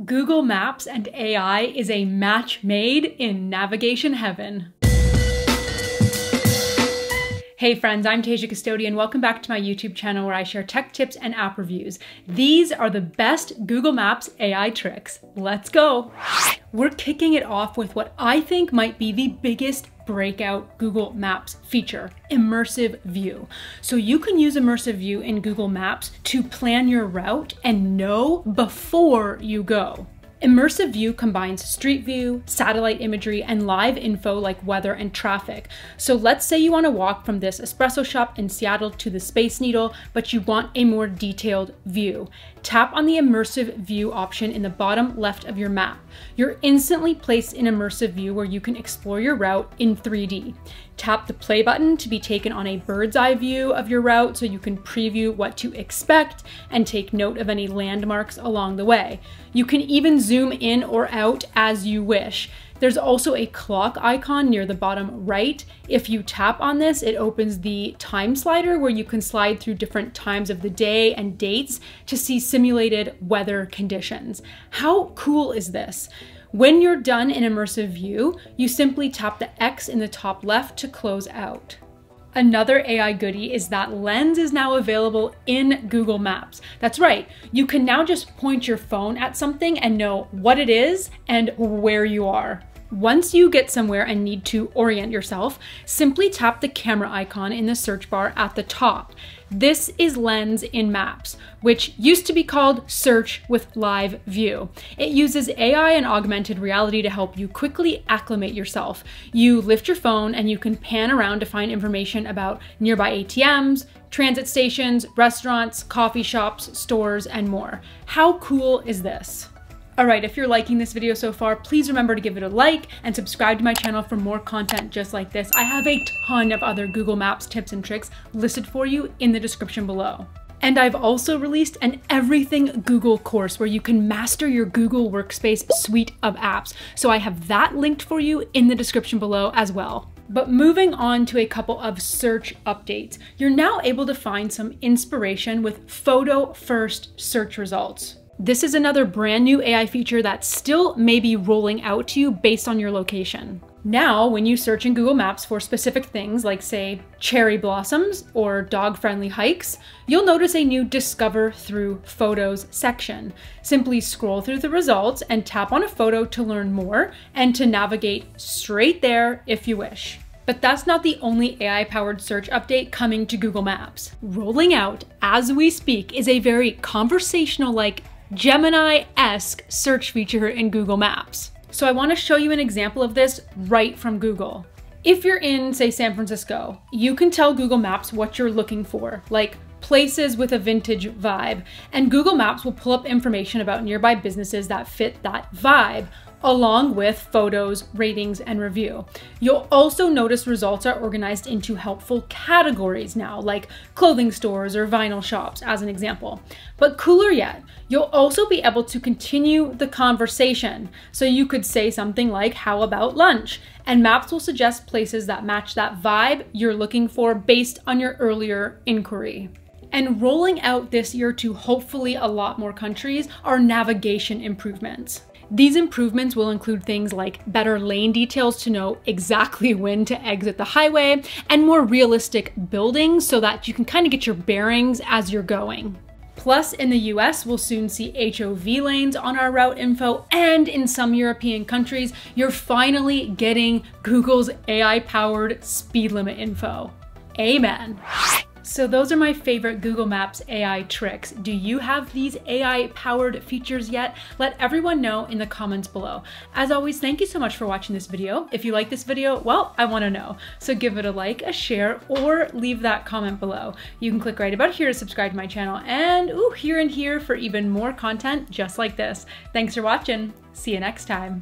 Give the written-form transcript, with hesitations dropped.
Google Maps and AI is a match made in navigation heaven. Hey friends, I'm Tasia Custode and welcome back to my YouTube channel where I share tech tips and app reviews. These are the best Google Maps AI tricks. Let's go. We're kicking it off with what I think might be the biggest breakout Google Maps feature, Immersive View. So you can use Immersive View in Google Maps to plan your route and know before you go. Immersive View combines Street View, satellite imagery, and live info like weather and traffic. So let's say you want to walk from this espresso shop in Seattle to the Space Needle, but you want a more detailed view. Tap on the Immersive View option in the bottom left of your map. You're instantly placed in Immersive View where you can explore your route in 3D. Tap the play button to be taken on a bird's eye view of your route so you can preview what to expect and take note of any landmarks along the way. You can even zoom in or out as you wish. There's also a clock icon near the bottom right. If you tap on this, it opens the time slider where you can slide through different times of the day and dates to see simulated weather conditions. How cool is this? When you're done in Immersive View, you simply tap the X in the top left to close out. Another AI goodie is that Lens is now available in Google Maps. That's right, you can now just point your phone at something and know what it is and where you are. Once you get somewhere and need to orient yourself, simply tap the camera icon in the search bar at the top. This is Lens in Maps, which used to be called Search with Live View. It uses AI and augmented reality to help you quickly acclimate yourself. You lift your phone and you can pan around to find information about nearby ATMs, transit stations, restaurants, coffee shops, stores, and more. How cool is this? Alright, if you're liking this video so far, please remember to give it a like and subscribe to my channel for more content just like this. I have a ton of other Google Maps tips and tricks listed for you in the description below. And I've also released an Everything Google course where you can master your Google Workspace suite of apps. So I have that linked for you in the description below as well. But moving on to a couple of search updates, you're now able to find some inspiration with photo-first search results. This is another brand new AI feature that still may be rolling out to you based on your location. Now, when you search in Google Maps for specific things like, say, cherry blossoms or dog-friendly hikes, you'll notice a new Discover Through Photos section. Simply scroll through the results and tap on a photo to learn more and to navigate straight there if you wish. But that's not the only AI-powered search update coming to Google Maps. Rolling out as we speak is a very conversational-like Gemini-esque search feature in Google Maps. So I want to show you an example of this right from Google. If you're in, say, San Francisco, you can tell Google Maps what you're looking for, like places with a vintage vibe, and Google Maps will pull up information about nearby businesses that fit that vibe, along with photos, ratings, and review. You'll also notice results are organized into helpful categories now, like clothing stores or vinyl shops, as an example. But cooler yet, you'll also be able to continue the conversation. So you could say something like, "How about lunch?" And Maps will suggest places that match that vibe you're looking for based on your earlier inquiry. And rolling out this year to hopefully a lot more countries are navigation improvements. These improvements will include things like better lane details to know exactly when to exit the highway, and more realistic buildings so that you can kind of get your bearings as you're going. Plus, in the US, we'll soon see HOV lanes on our route info, and in some European countries, you're finally getting Google's AI-powered speed limit info. Amen. So those are my favorite Google Maps AI tricks. Do you have these AI-powered features yet? Let everyone know in the comments below. As always, thank you so much for watching this video. If you like this video, well, I want to know. So give it a like, a share, or leave that comment below. You can click right about here to subscribe to my channel, and here and here for even more content just like this. Thanks for watching. See you next time.